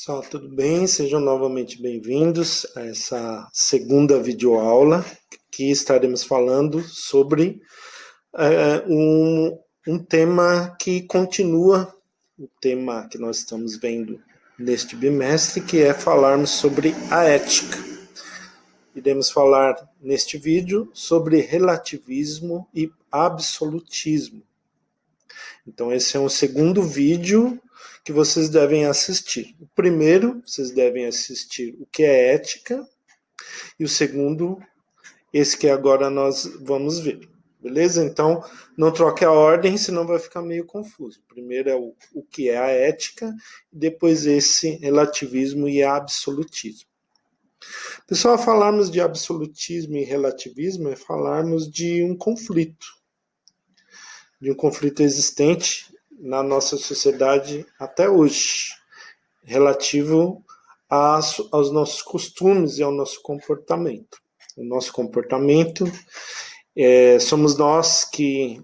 Pessoal, tudo bem? Sejam novamente bem-vindos a essa segunda videoaula que estaremos falando sobre um tema que continua o tema que nós estamos vendo neste bimestre, que é falarmos sobre a ética. Iremos falar neste vídeo sobre relativismo e absolutismo. Então, esse é um segundo vídeo que vocês devem assistir. O primeiro, vocês devem assistir o que é ética, e o segundo, esse que agora nós vamos ver. Beleza? Então, não troque a ordem, senão vai ficar meio confuso. Primeiro é o que é a ética, e depois esse relativismo e absolutismo. Pessoal, falarmos de absolutismo e relativismo é falarmos de um conflito existente na nossa sociedade até hoje, relativo aos nossos costumes e ao nosso comportamento. O nosso comportamento, somos nós que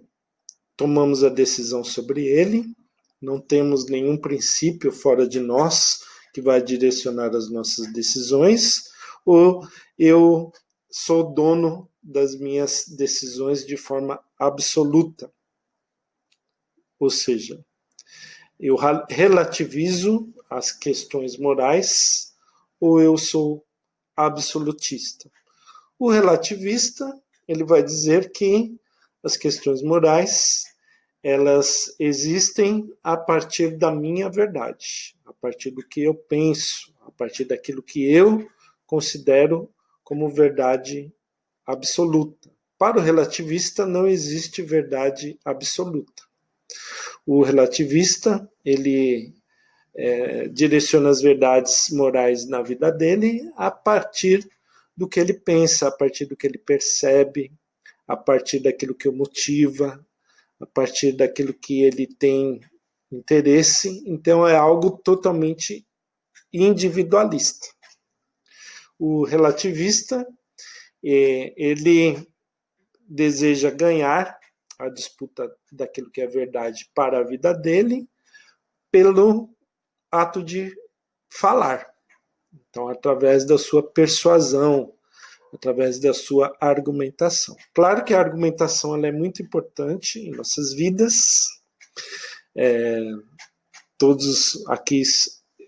tomamos a decisão sobre ele, não temos nenhum princípio fora de nós que vai direcionar as nossas decisões, ou eu sou dono das minhas decisões de forma absoluta. Ou seja, eu relativizo as questões morais ou eu sou absolutista. O relativista, ele vai dizer que as questões morais, elas existem a partir da minha verdade, a partir do que eu penso, a partir daquilo que eu considero como verdade absoluta. Para o relativista, não existe verdade absoluta. O relativista, ele direciona as verdades morais na vida dele a partir do que ele pensa, a partir do que ele percebe, a partir daquilo que o motiva, a partir daquilo que ele tem interesse. Então, é algo totalmente individualista. O relativista, ele deseja ganhar a disputa daquilo que é verdade para a vida dele pelo ato de falar. Então, através da sua persuasão, através da sua argumentação. Claro que a argumentação ela é muito importante em nossas vidas. Todos aqui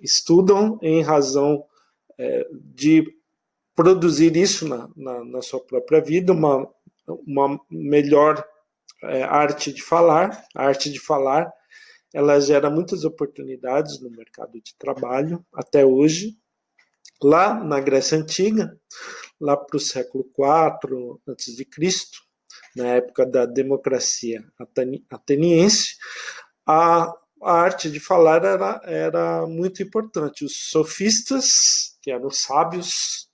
estudam em razão de produzir isso na sua própria vida, uma melhor arte de falar. A arte de falar, ela gera muitas oportunidades no mercado de trabalho até hoje. Lá na Grécia Antiga, lá para o século IV a.C., na época da democracia ateniense, a arte de falar era muito importante. Os sofistas, que eram sábios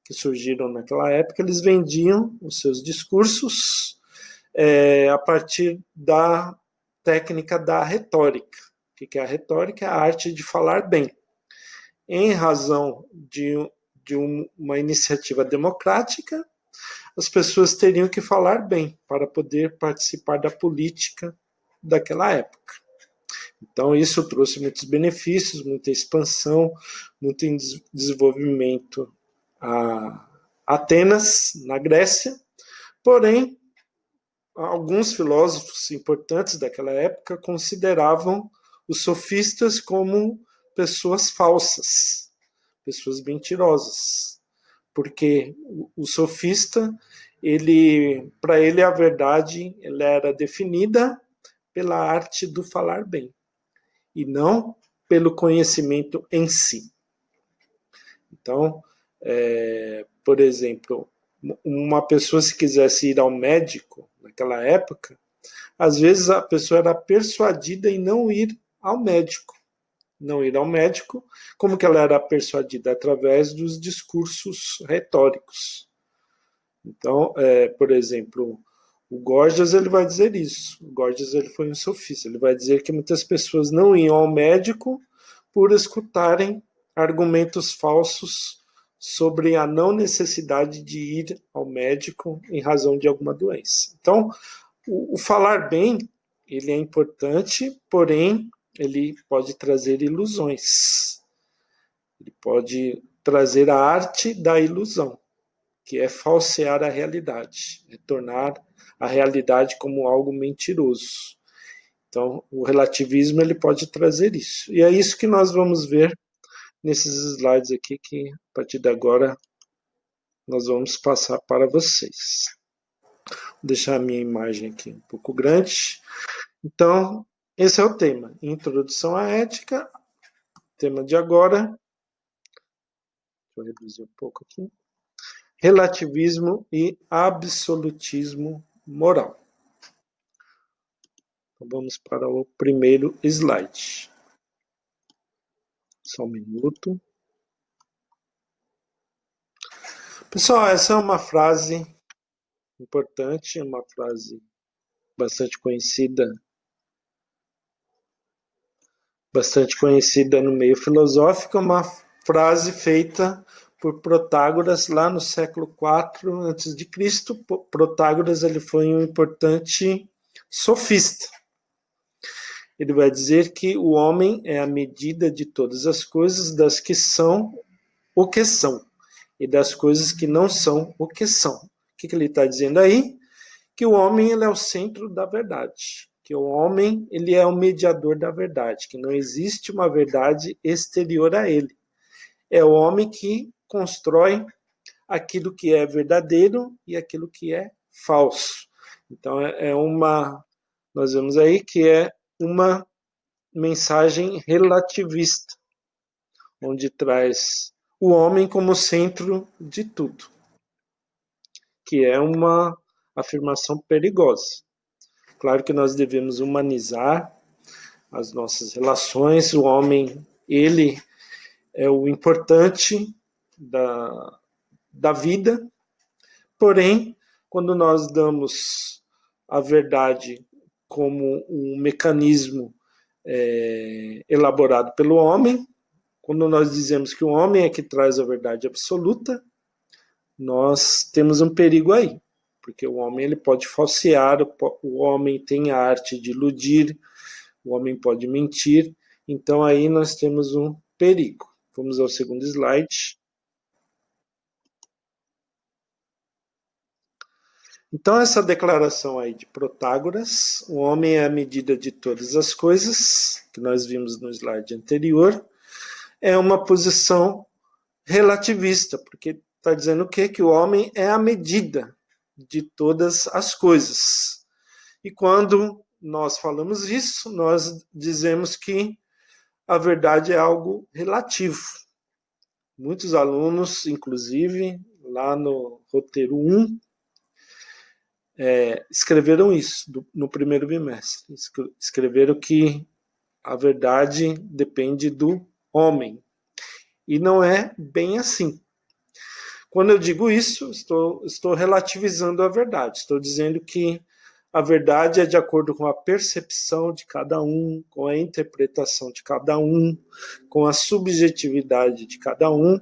que surgiram naquela época, eles vendiam os seus discursos a partir da técnica da retórica. O que é a retórica? É a arte de falar bem. Em razão de uma iniciativa democrática, as pessoas teriam que falar bem para poder participar da política daquela época. Então, isso trouxe muitos benefícios, muita expansão, muito desenvolvimento a Atenas, na Grécia. Porém, alguns filósofos importantes daquela época consideravam os sofistas como pessoas falsas, pessoas mentirosas, porque o sofista, para ele a verdade ela era definida pela arte do falar bem e não pelo conhecimento em si. Então, por exemplo, uma pessoa se quisesse ir ao médico naquela época, às vezes a pessoa era persuadida em não ir ao médico. Não ir ao médico, como que ela era persuadida? Através dos discursos retóricos. Então, por exemplo, o Gorgias ele vai dizer isso. O Gorgias ele foi um sofista. Ele vai dizer que muitas pessoas não iam ao médico por escutarem argumentos falsos sobre a não necessidade de ir ao médico em razão de alguma doença. Então, o falar bem, ele é importante, porém, ele pode trazer ilusões. Ele pode trazer a arte da ilusão, que é falsear a realidade, é tornar a realidade como algo mentiroso. Então, o relativismo ele pode trazer isso. E é isso que nós vamos ver nesses slides aqui, que a partir de agora nós vamos passar para vocês. Vou deixar a minha imagem aqui um pouco grande. Então, esse é o tema, Introdução à Ética, tema de agora. Deixa eu reduzir um pouco aqui. Relativismo e absolutismo moral. Então, vamos para o primeiro slide. Só um minuto. Pessoal, essa é uma frase importante, uma frase bastante conhecida no meio filosófico, uma frase feita por Protágoras lá no século IV a.C. Protágoras ele foi um importante sofista. Ele vai dizer que o homem é a medida de todas as coisas, das que são o que são, e das coisas que não são o que são. O que ele está dizendo aí? Que o homem ele é o centro da verdade, que o homem ele é o mediador da verdade, que não existe uma verdade exterior a ele. É o homem que constrói aquilo que é verdadeiro e aquilo que é falso. Então nós vemos aí que é uma mensagem relativista, onde traz o homem como centro de tudo, que é uma afirmação perigosa. Claro que nós devemos humanizar as nossas relações, o homem, ele é o importante da vida, porém, quando nós damos a verdade como um mecanismo elaborado pelo homem, quando nós dizemos que o homem é que traz a verdade absoluta, nós temos um perigo aí, porque o homem ele pode falsear, o homem tem a arte de iludir, o homem pode mentir, então aí nós temos um perigo. Vamos ao segundo slide. Então essa declaração aí de Protágoras, o homem é a medida de todas as coisas, que nós vimos no slide anterior, é uma posição relativista, porque está dizendo o quê? Que o homem é a medida de todas as coisas. E quando nós falamos isso, nós dizemos que a verdade é algo relativo. Muitos alunos, inclusive, lá no roteiro 1, escreveram isso no primeiro bimestre. Escreveram que a verdade depende do homem. E não é bem assim. Quando eu digo isso, estou relativizando a verdade. Estou dizendo que a verdade é de acordo com a percepção de cada um, com a interpretação de cada um, com a subjetividade de cada um.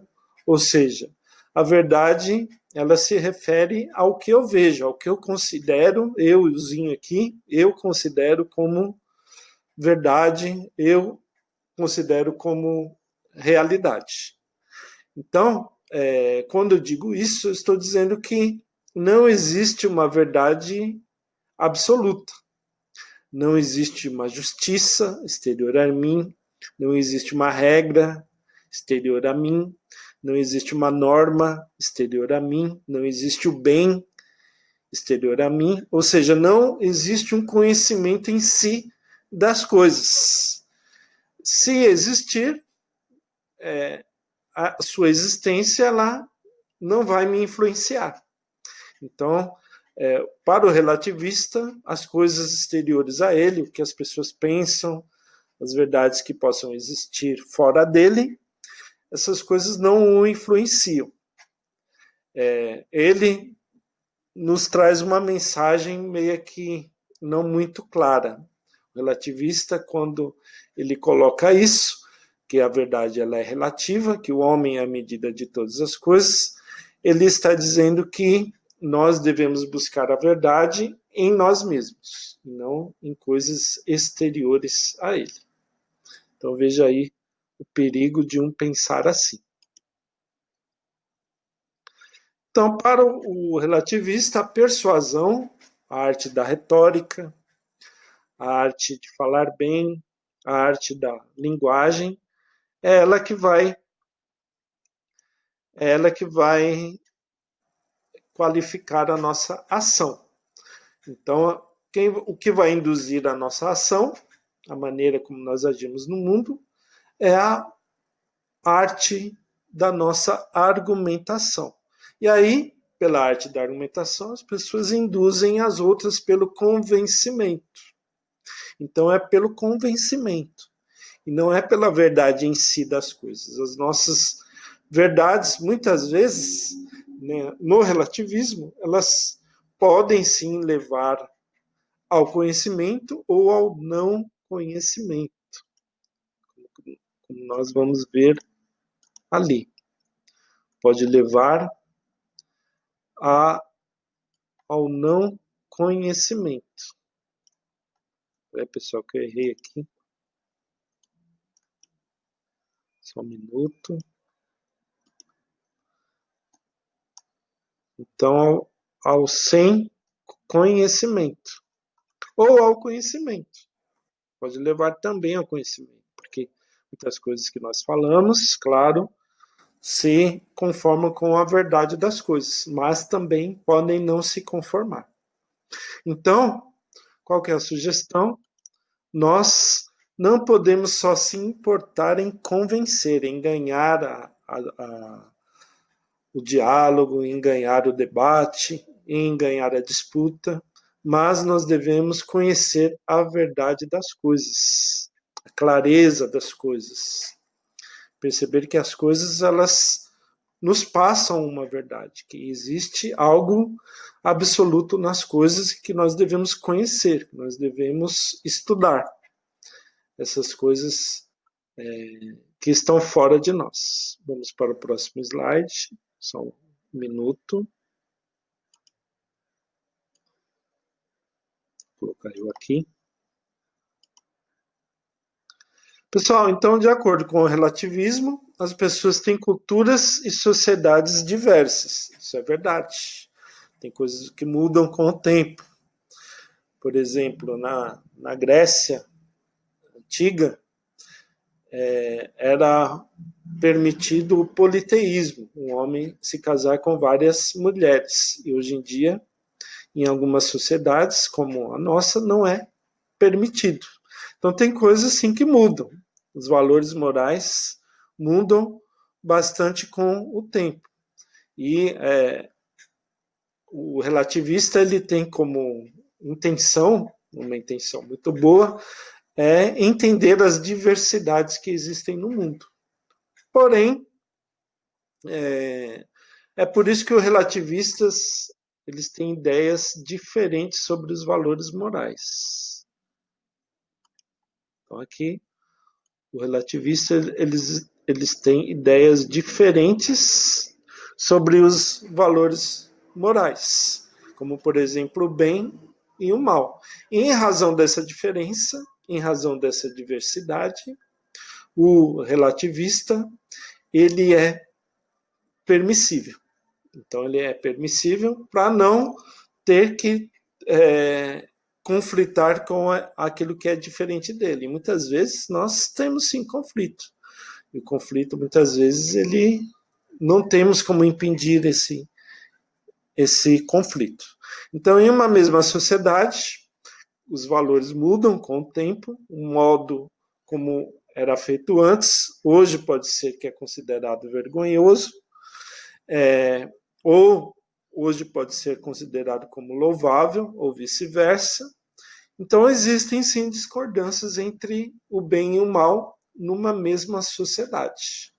Ou seja, a verdade ela se refere ao que eu vejo, ao que eu considero, euzinho aqui, eu considero como verdade, eu considero como realidade. Então, quando eu digo isso, eu estou dizendo que não existe uma verdade absoluta. Não existe uma justiça exterior a mim, não existe uma regra exterior a mim, não existe uma norma exterior a mim, não existe o bem exterior a mim, ou seja, não existe um conhecimento em si das coisas. Se existir, a sua existência ela não vai me influenciar. Então, para o relativista, as coisas exteriores a ele, o que as pessoas pensam, as verdades que possam existir fora dele, essas coisas não o influenciam. Ele nos traz uma mensagem meio que não muito clara. O relativista, quando ele coloca isso, que a verdade ela é relativa, que o homem é a medida de todas as coisas, ele está dizendo que nós devemos buscar a verdade em nós mesmos, não em coisas exteriores a ele. Então veja aí o perigo de um pensar assim. Então, para o relativista, a persuasão, a arte da retórica, a arte de falar bem, a arte da linguagem, é ela que vai qualificar a nossa ação. Então, o que vai induzir a nossa ação, a maneira como nós agimos no mundo, é a arte da nossa argumentação. E aí, pela arte da argumentação, as pessoas induzem as outras pelo convencimento. Então, é pelo convencimento. E não é pela verdade em si das coisas. As nossas verdades, muitas vezes, né, no relativismo, elas podem sim levar ao conhecimento ou ao não conhecimento, como nós vamos ver ali. Pode levar ao não conhecimento. É, pessoal, que eu errei aqui. Só um minuto. Então, ao sem conhecimento. Ou ao conhecimento. Pode levar também ao conhecimento. Porque muitas coisas que nós falamos, claro, se conformam com a verdade das coisas, mas também podem não se conformar. Então, qual que é a sugestão? Nós não podemos só se importar em convencer, em ganhar o diálogo, em ganhar o debate, em ganhar a disputa, mas nós devemos conhecer a verdade das coisas, a clareza das coisas. Perceber que as coisas, elas nos passam uma verdade, que existe algo absoluto nas coisas que nós devemos conhecer, que nós devemos estudar. Essas coisas que estão fora de nós. Vamos para o próximo slide, só um minuto. Vou colocar eu aqui. Pessoal, então, de acordo com o relativismo, as pessoas têm culturas e sociedades diversas. Isso é verdade. Tem coisas que mudam com o tempo. Por exemplo, na Grécia antiga, era permitido o politeísmo, um homem se casar com várias mulheres. E hoje em dia, em algumas sociedades, como a nossa, não é permitido. Então, tem coisas assim que mudam. Os valores morais mudam bastante com o tempo. E o relativista ele tem como intenção, uma intenção muito boa, é entender as diversidades que existem no mundo. Porém, é por isso que os relativistas eles têm ideias diferentes sobre os valores morais. Então, aqui, o relativista eles têm ideias diferentes sobre os valores morais, como, por exemplo, o bem e o mal. E, em razão dessa diferença, em razão dessa diversidade, o relativista ele é permissível. Então, ele é permissível para não ter que conflitar com aquilo que é diferente dele. E muitas vezes nós temos sim conflito. E o conflito, muitas vezes, ele não temos como impedir esse conflito. Então, em uma mesma sociedade, os valores mudam com o tempo, o modo como era feito antes, hoje pode ser que é considerado vergonhoso, ou hoje pode ser considerado como louvável, ou vice-versa. Então, existem sim discordâncias entre o bem e o mal numa mesma sociedade.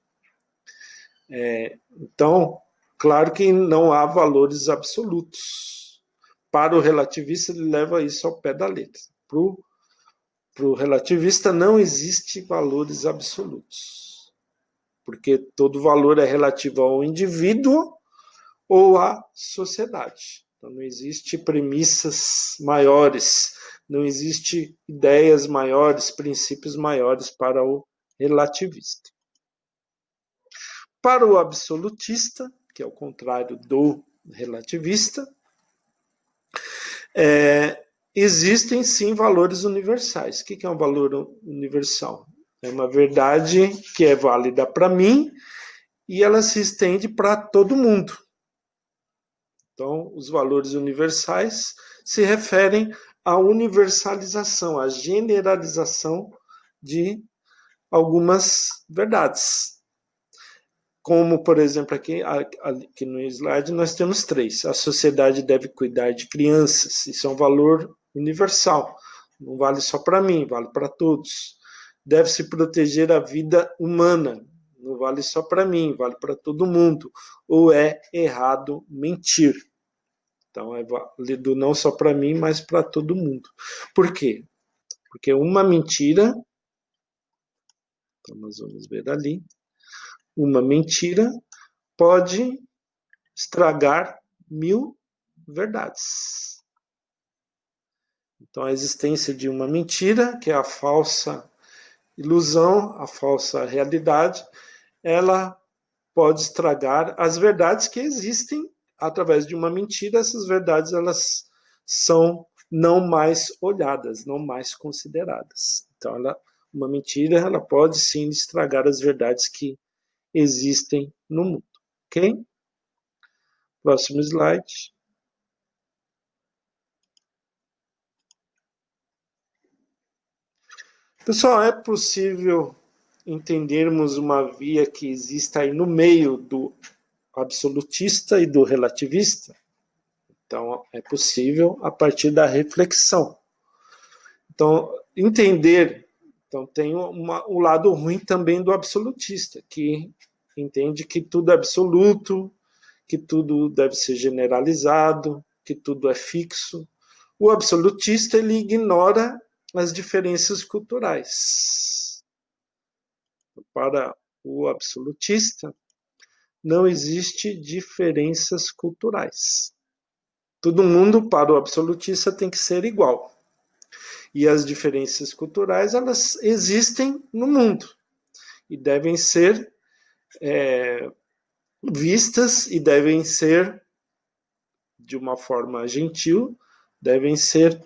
Então, claro que não há valores absolutos. Para o relativista, ele leva isso ao pé da letra. Para o relativista, não existe valores absolutos, porque todo valor é relativo ao indivíduo ou à sociedade. Então, não existe premissas maiores, não existe ideias maiores, princípios maiores para o relativista. Para o absolutista, que é o contrário do relativista, existem sim valores universais. O que é um valor universal? É uma verdade que é válida para mim e ela se estende para todo mundo. Então, os valores universais se referem à universalização, à generalização de algumas verdades. Como, por exemplo, aqui no slide nós temos 3. A sociedade deve cuidar de crianças. Isso é um valor universal. Não vale só para mim, vale para todos. Deve-se proteger a vida humana. Não vale só para mim, vale para todo mundo. Ou é errado mentir. Então, é válido não só para mim, mas para todo mundo. Por quê? Porque uma mentira, então nós vamos ver ali, uma mentira pode estragar 1000 verdades. Então, a existência de uma mentira, que é a falsa ilusão, a falsa realidade, ela pode estragar as verdades que existem através de uma mentira. Essas verdades, elas são não mais olhadas, não mais consideradas. Então, uma mentira, ela pode sim estragar as verdades que existem no mundo. Ok? Próximo slide. Pessoal, é possível entendermos uma via que existe aí no meio do absolutista e do relativista? Então, é possível a partir da reflexão. Então, entender, então tem um lado ruim também do absolutista, que entende que tudo é absoluto, que tudo deve ser generalizado, que tudo é fixo. O absolutista, ele ignora as diferenças culturais. Para o absolutista, não existe diferenças culturais. Todo mundo, para o absolutista, tem que ser igual. E as diferenças culturais, elas existem no mundo e devem ser vistas e devem ser, de uma forma gentil, devem ser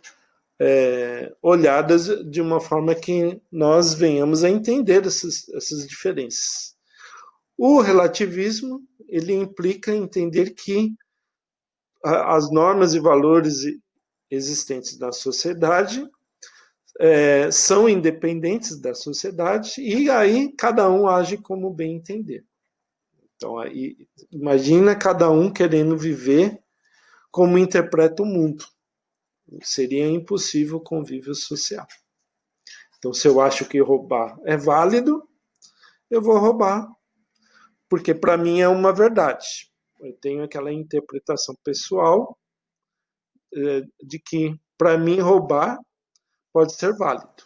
olhadas de uma forma que nós venhamos a entender essas diferenças. O relativismo, ele implica entender que as normas e valores existentes na sociedade são independentes da sociedade e aí cada um age como bem entender. Então, aí, imagina cada um querendo viver como interpreta o mundo. Seria impossível o convívio social. Então, se eu acho que roubar é válido, eu vou roubar, porque para mim é uma verdade. Eu tenho aquela interpretação pessoal de que para mim roubar pode ser válido.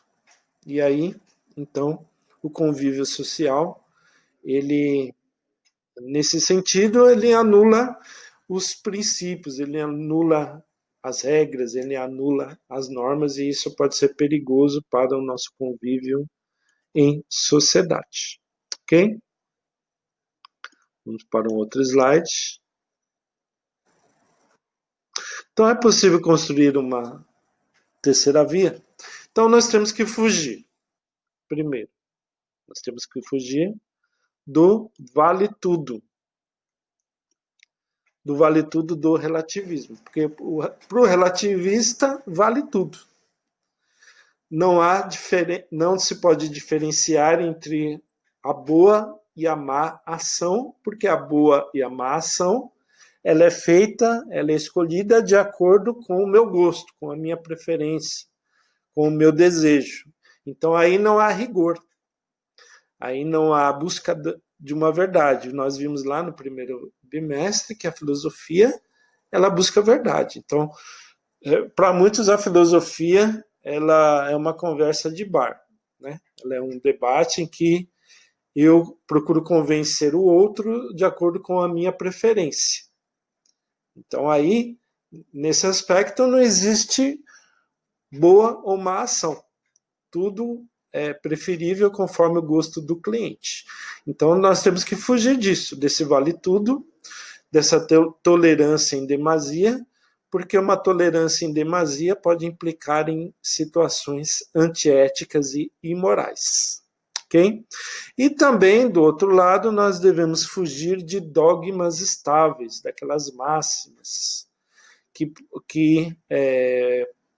E aí, então, o convívio social, ele, nesse sentido, ele anula os princípios, ele anula as regras, ele anula as normas, e isso pode ser perigoso para o nosso convívio em sociedade. Ok? Vamos para um outro slide. Então, é possível construir uma terceira via? Então, nós temos que fugir. Primeiro, nós temos que fugir do vale tudo. Do vale tudo do relativismo. Porque para o relativista, vale tudo. Não se pode diferenciar entre a boa e a má ação, porque a boa e a má ação, ela é feita, ela é escolhida de acordo com o meu gosto, com a minha preferência, com o meu desejo. Então, aí não há rigor. Aí não há busca de uma verdade. Nós vimos lá no primeiro bimestre que a filosofia, ela busca a verdade. Então, para muitos, a filosofia ela é uma conversa de bar, né? Ela é um debate em que eu procuro convencer o outro de acordo com a minha preferência. Então, aí, nesse aspecto, não existe boa ou má ação. Tudo preferível conforme o gosto do cliente. Então, nós temos que fugir disso, desse vale tudo, dessa tolerância em demasia, porque uma tolerância em demasia pode implicar em situações antiéticas e imorais. Okay? E também, do outro lado, nós devemos fugir de dogmas estáveis, daquelas máximas que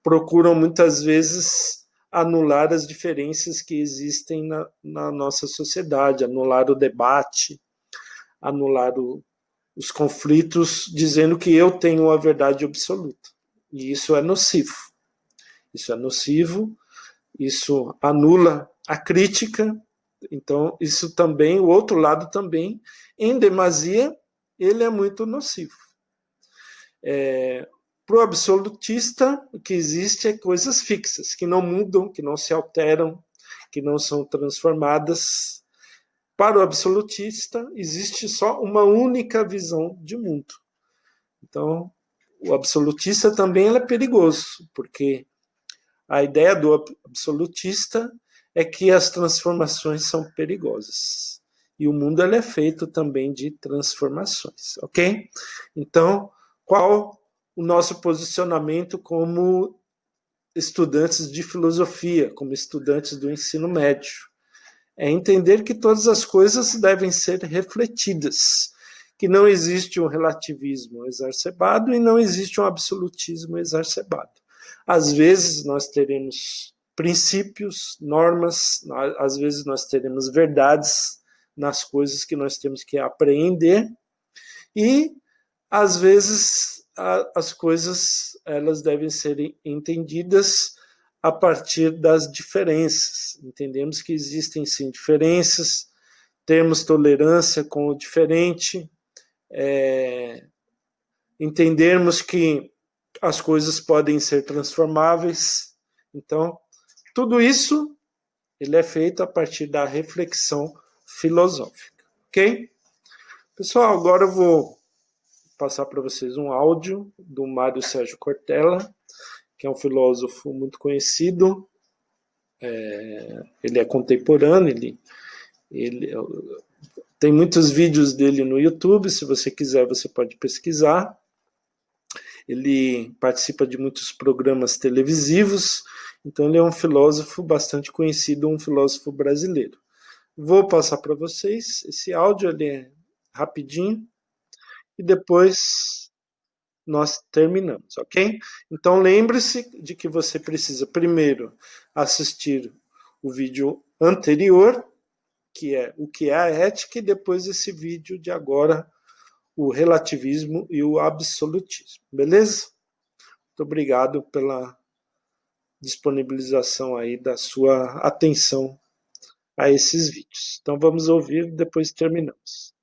procuram muitas vezes anular as diferenças que existem na nossa sociedade, anular o debate, anular os conflitos, dizendo que eu tenho a verdade absoluta. E isso é nocivo. Isso é nocivo, isso anula a crítica. Então, isso também, o outro lado também, em demasia, ele é muito nocivo. Para o absolutista, o que existe é coisas fixas, que não mudam, que não se alteram, que não são transformadas. Para o absolutista, existe só uma única visão de mundo. Então, o absolutista também é perigoso, porque a ideia do absolutista é que as transformações são perigosas. E o mundo é feito também de transformações, ok? Então, qual o nosso posicionamento como estudantes de filosofia, como estudantes do ensino médio? É entender que todas as coisas devem ser refletidas, que não existe um relativismo exacerbado e não existe um absolutismo exacerbado. Às vezes nós teremos princípios, normas, às vezes nós teremos verdades nas coisas que nós temos que apreender e às vezes as coisas elas devem ser entendidas a partir das diferenças. Entendemos que existem sim diferenças, termos tolerância com o diferente, entendermos que as coisas podem ser transformáveis. Então, tudo isso ele é feito a partir da reflexão filosófica, ok? Pessoal, agora eu vou passar para vocês um áudio do Mário Sérgio Cortella, que é um filósofo muito conhecido. Ele é contemporâneo, ele tem muitos vídeos dele no YouTube, se você quiser você pode pesquisar. Ele participa de muitos programas televisivos, então ele é um filósofo bastante conhecido, um filósofo brasileiro. Vou passar para vocês esse áudio, ele é rapidinho, e depois nós terminamos, ok? Então lembre-se de que você precisa primeiro assistir o vídeo anterior, que é o que é a ética, e depois esse vídeo de agora, o relativismo e o absolutismo, beleza? Muito obrigado pela disponibilização aí da sua atenção a esses vídeos. Então vamos ouvir, depois terminamos.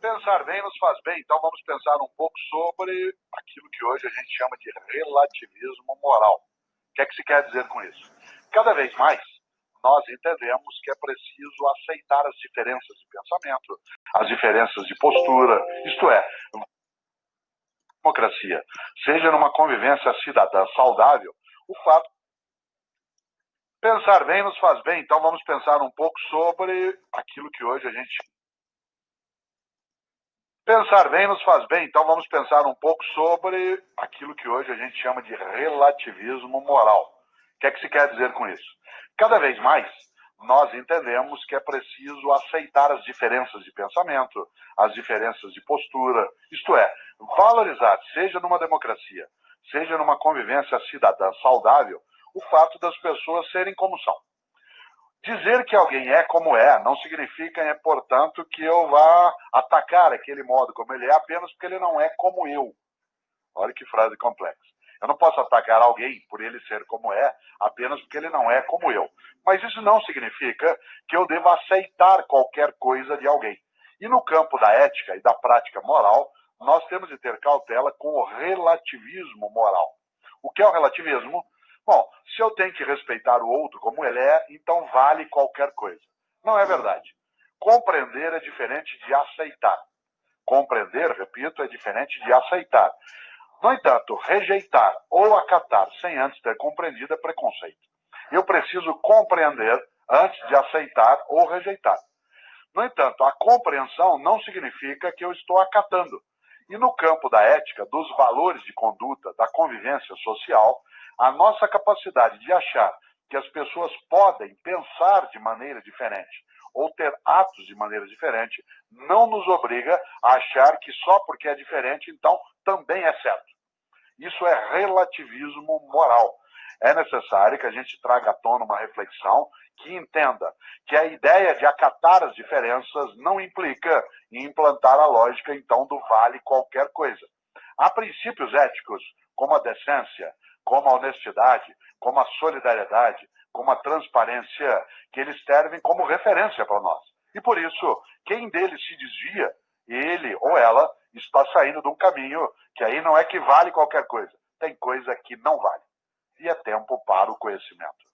Pensar bem nos faz bem, então vamos pensar um pouco sobre aquilo que hoje a gente chama de relativismo moral. O que é que se quer dizer com isso? Cada vez mais, nós entendemos que é preciso aceitar as diferenças de pensamento, as diferenças de postura, isto é, democracia, seja numa convivência cidadã saudável, o fato pensar bem nos faz bem, então vamos pensar um pouco sobre aquilo que hoje a gente pensar bem nos faz bem, então vamos pensar um pouco sobre aquilo que hoje a gente chama de relativismo moral. O que é que se quer dizer com isso? Cada vez mais, nós entendemos que é preciso aceitar as diferenças de pensamento, as diferenças de postura, isto é, valorizar, seja numa democracia, seja numa convivência cidadã saudável, o fato das pessoas serem como são. Dizer que alguém é como é não significa, portanto, que eu vá atacar aquele modo como ele é apenas porque ele não é como eu. Olha que frase complexa. Eu não posso atacar alguém por ele ser como é apenas porque ele não é como eu. Mas isso não significa que eu deva aceitar qualquer coisa de alguém. E no campo da ética e da prática moral, nós temos de ter cautela com o relativismo moral. O que é o relativismo? Bom, se eu tenho que respeitar o outro como ele é, então vale qualquer coisa. Não é verdade. Compreender é diferente de aceitar. Compreender, repito, é diferente de aceitar. No entanto, rejeitar ou acatar sem antes ter compreendido é preconceito. Eu preciso compreender antes de aceitar ou rejeitar. No entanto, a compreensão não significa que eu estou acatando. E no campo da ética, dos valores de conduta, da convivência social, a nossa capacidade de achar que as pessoas podem pensar de maneira diferente ou ter atos de maneira diferente não nos obriga a achar que só porque é diferente, então também é certo. Isso é relativismo moral. É necessário que a gente traga à tona uma reflexão que entenda que a ideia de acatar as diferenças não implica em implantar a lógica, então, do vale qualquer coisa. Há princípios éticos, como a decência, como a honestidade, como a solidariedade, como a transparência, que eles servem como referência para nós. E por isso, quem deles se desvia, ele ou ela está saindo de um caminho que aí não é que vale qualquer coisa. Tem coisa que não vale. E é tempo para o conhecimento.